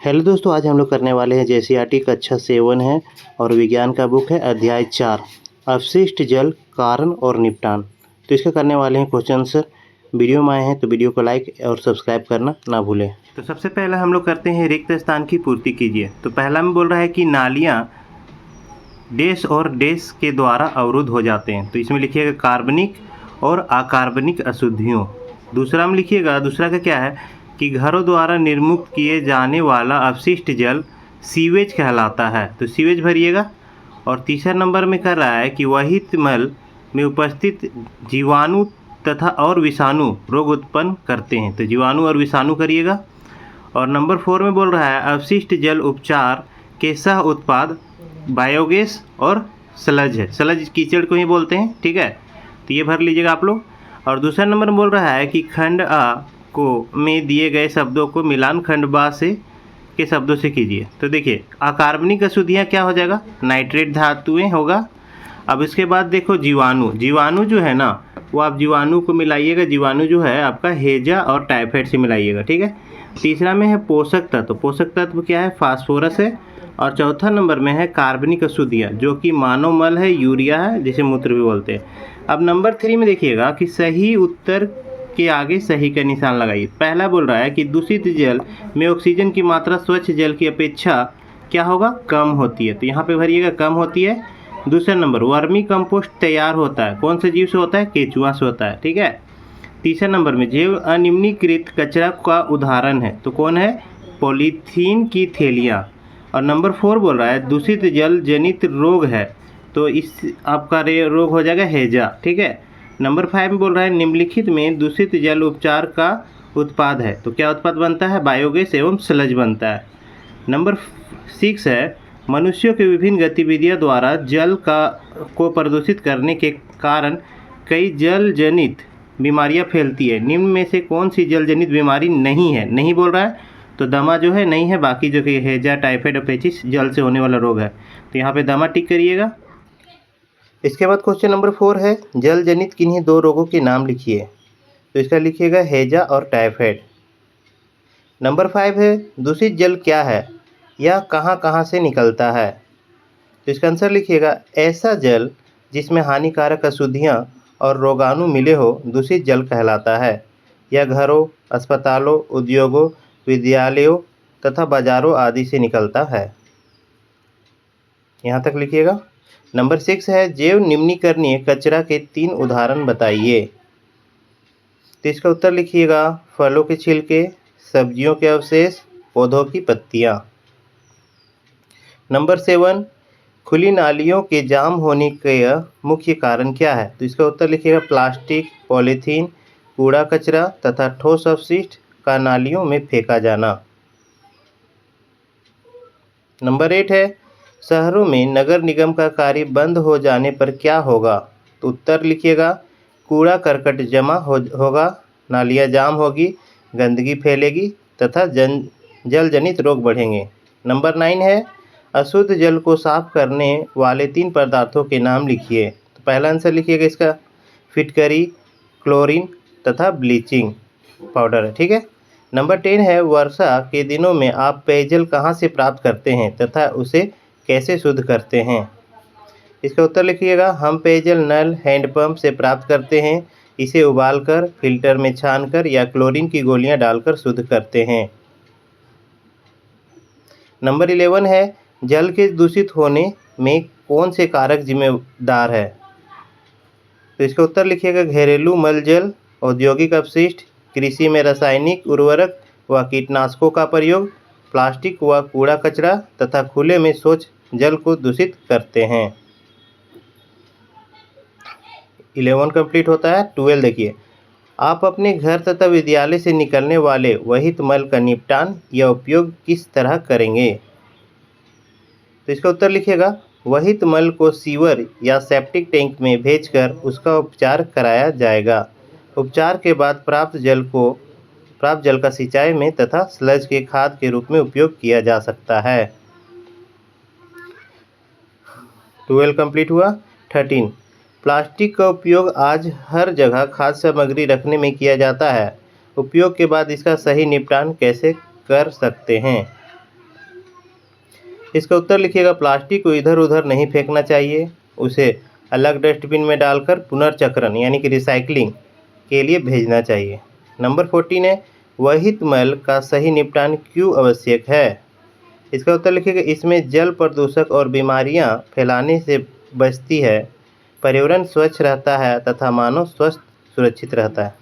Hello दोस्तों, आज हम लोग करने वाले हैं जेसीईआरटी कक्षा 7 है और विज्ञान का बुक है अध्याय 4 अपशिष्ट जल कारण और निपटान। तो इसका करने वाले हैं क्वेश्चन आंसर। वीडियो में आए हैं तो वीडियो को लाइक और सब्सक्राइब करना ना भूलें। तो सबसे पहले हम लोग करते हैं रिक्त स्थान की पूर्ति कीजिए। तो पहला में बोल रहा है कि नालियाँ डैश और डैश के द्वारा अवरुद्ध हो जाते हैं। तो इसमें लिखिएगा कार्बनिक और अकार्बनिक अशुद्धियों। दूसरा में लिखिएगा, दूसरा का क्या है कि घरों द्वारा निर्मुक्त किए जाने वाला अपशिष्ट जल सीवेज कहलाता है। तो सीवेज भरिएगा। और तीसरा नंबर में कर रहा है कि वहित मल में उपस्थित जीवाणु तथा और विषाणु रोग उत्पन्न करते हैं। तो जीवाणु और विषाणु करिएगा। और नंबर 4 में बोल रहा है अपशिष्ट जल उपचार के सह उत्पाद बायोगैस और स्लज है। स्लज कीचड़ को ही बोलते हैं, ठीक है। तो ये भर लीजिएगा आप लोग। और दूसरा नंबर में बोल रहा है कि खंड आ को में दिए गए शब्दों को मिलान खंड बा से के शब्दों से कीजिए। तो देखिए अकार्बनिक अशुद्धियाँ क्या हो जाएगा, नाइट्रेट धातुएं होगा। अब इसके बाद देखो जीवाणु जो है ना, वो आप जीवाणु को मिलाइएगा। जीवाणु जो है आपका हेजा और टाइफाइड से मिलाइएगा, ठीक है। तीसरा में है पोषक तत्व। पोषक तत्व क्या है, फास्फोरस है। और चौथा नंबर में है कार्बनिक अशुद्धियाँ, जो कि मानव मल है, यूरिया है, जिसे मूत्र भी बोलते हैं। अब नंबर 3 में देखिएगा कि सही उत्तर के आगे सही का निशान लगाइए। पहला बोल रहा है कि दूषित जल में ऑक्सीजन की मात्रा स्वच्छ जल की अपेक्षा क्या होगा, कम होती है। तो यहाँ पे भरिएगा कम होती है। दूसरा नंबर वर्मी कंपोस्ट तैयार होता है, कौन से जीव से होता है, केचुआ से होता है, ठीक है। तीसरा नंबर में जैव अनिम्नीकृत कचरा का उदाहरण है, तो कौन है, पॉलीथीन की थैलियाँ। और नंबर 4 बोल रहा है दूषित जल जनित रोग है, तो इस आपका रोग हो जाएगा हैजा, ठीक है। नंबर 5 में बोल रहा है निम्नलिखित में दूषित जल उपचार का उत्पाद है, तो क्या उत्पाद बनता है, बायोगैस एवं स्लज बनता है। नंबर 6 है मनुष्यों के विभिन्न गतिविधियों द्वारा जल को प्रदूषित करने के कारण कई जल जनित बीमारियां फैलती है। निम्न में से कौन सी जल जनित बीमारी नहीं है, नहीं बोल रहा है, तो दमा जो है नहीं है, बाकी जो कि हैजा टाइफाइड और पेचिस जल से होने वाला रोग है। तो यहाँ पे दमा टिक करिएगा। इसके बाद क्वेश्चन नंबर 4 है जल जनित किन्हीं दो रोगों के नाम लिखिए। तो इसका लिखिएगा हैजा और टाइफाइड। नंबर 5 है दूषित जल क्या है, यह कहाँ कहाँ से निकलता है। तो इसका आंसर लिखिएगा ऐसा जल जिसमें हानिकारक अशुद्धियाँ और रोगाणु मिले हो दूषित जल कहलाता है। यह घरों, अस्पतालों, उद्योगों, विद्यालयों तथा बाजारों आदि से निकलता है। यहाँ तक लिखिएगा। नंबर 6 है जैव निम्नीकरणीय कचरा के 3 उदाहरण बताइए। तो इसका उत्तर लिखिएगा फलों के छिलके, सब्जियों के अवशेष, पौधों की पत्तियाँ। नंबर 7 खुली नालियों के जाम होने का मुख्य कारण क्या है। तो इसका उत्तर लिखिएगा प्लास्टिक, पॉलीथीन, कूड़ा कचरा तथा ठोस अपशिष्ट का नालियों में फेंका जाना। नंबर 8 है शहरों में नगर निगम का कार्य बंद हो जाने पर क्या होगा। तो उत्तर लिखिएगा कूड़ा करकट जमा होगा, नालियाँ जाम होगी, गंदगी फैलेगी तथा जल जनित रोग बढ़ेंगे। नंबर 9 है अशुद्ध जल को साफ करने वाले 3 पदार्थों के नाम लिखिए। तो पहला आंसर लिखिएगा इसका फिटकरी, क्लोरीन तथा ब्लीचिंग पाउडर है, ठीक है। नंबर 10 है वर्षा के दिनों में आप पेयजल कहाँ से प्राप्त करते हैं तथा उसे कैसे शुद्ध करते हैं। इसका उत्तर लिखिएगा हम पेयजल नल, हैंडपंप से प्राप्त करते हैं। इसे उबालकर, फिल्टर में छानकर या क्लोरीन की गोलियां डालकर शुद्ध करते हैं। नंबर 11 है जल के दूषित होने में कौन से कारक जिम्मेदार है। तो इसका उत्तर लिखिएगा घरेलू मलजल, औद्योगिक अपशिष्ट, कृषि में रासायनिक उर्वरक व कीटनाशकों का प्रयोग, प्लास्टिक व कूड़ा कचरा तथा खुले में शौच जल को दूषित करते हैं। 11 कंप्लीट होता है। 12 देखिए आप अपने घर तथा विद्यालय से निकलने वाले वहित मल का निपटान या उपयोग किस तरह करेंगे। तो इसका उत्तर लिखिएगा वहित मल को सीवर या सेप्टिक टैंक में भेजकर उसका उपचार कराया जाएगा। उपचार के बाद प्राप्त जल का सिंचाई में तथा स्लज के खाद के रूप में उपयोग किया जा सकता है। 12 कंप्लीट हुआ। 13 प्लास्टिक का उपयोग आज हर जगह खाद्य सामग्री रखने में किया जाता है। उपयोग के बाद इसका सही निपटान कैसे कर सकते हैं। इसका उत्तर लिखिएगा प्लास्टिक को इधर उधर नहीं फेंकना चाहिए, उसे अलग डस्टबिन में डालकर पुनर्चक्रण यानी कि रिसाइकलिंग के लिए भेजना चाहिए। नंबर 14 है वहित मल का सही निपटान क्यों आवश्यक है। इसका उत्तर लिखिएगा इसमें जल प्रदूषक और बीमारियां फैलाने से बचती है, पर्यावरण स्वच्छ रहता है तथा मानव स्वस्थ सुरक्षित रहता है।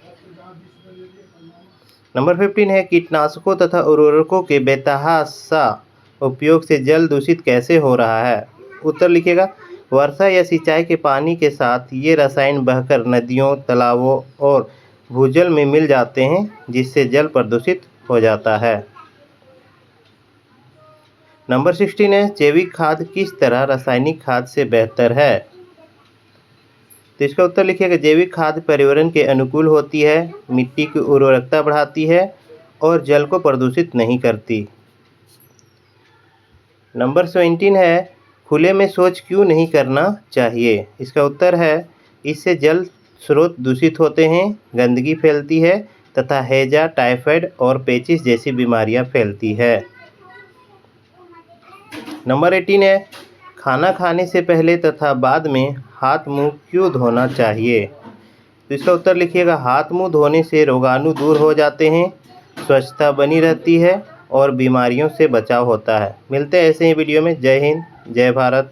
नंबर 15 है कीटनाशकों तथा उर्वरकों के बेतहाशा उपयोग से जल दूषित कैसे हो रहा है। उत्तर लिखिएगा वर्षा या सिंचाई के पानी के साथ ये रसायन बहकर नदियों, तालाबों और भूजल में मिल जाते हैं, जिससे जल प्रदूषित हो जाता है। नंबर 16 है जैविक खाद किस तरह रासायनिक खाद से बेहतर है। तो इसका उत्तर लिखिएगा जैविक खाद पर्यावरण के अनुकूल होती है, मिट्टी की उर्वरकता बढ़ाती है और जल को प्रदूषित नहीं करती। नंबर 17 है खुले में शौच क्यों नहीं करना चाहिए। इसका उत्तर है इससे जल स्रोत दूषित होते हैं, गंदगी फैलती है तथा हैजा, टाइफाइड और पेचिश जैसी बीमारियां फैलती है। नंबर 18 है खाना खाने से पहले तथा बाद में हाथ मुंह क्यों धोना चाहिए। तो इसका उत्तर लिखिएगा हाथ मुंह धोने से रोगाणु दूर हो जाते हैं, स्वच्छता बनी रहती है और बीमारियों से बचाव होता है। मिलते हैं ऐसे ही वीडियो में। जय हिंद, जय भारत।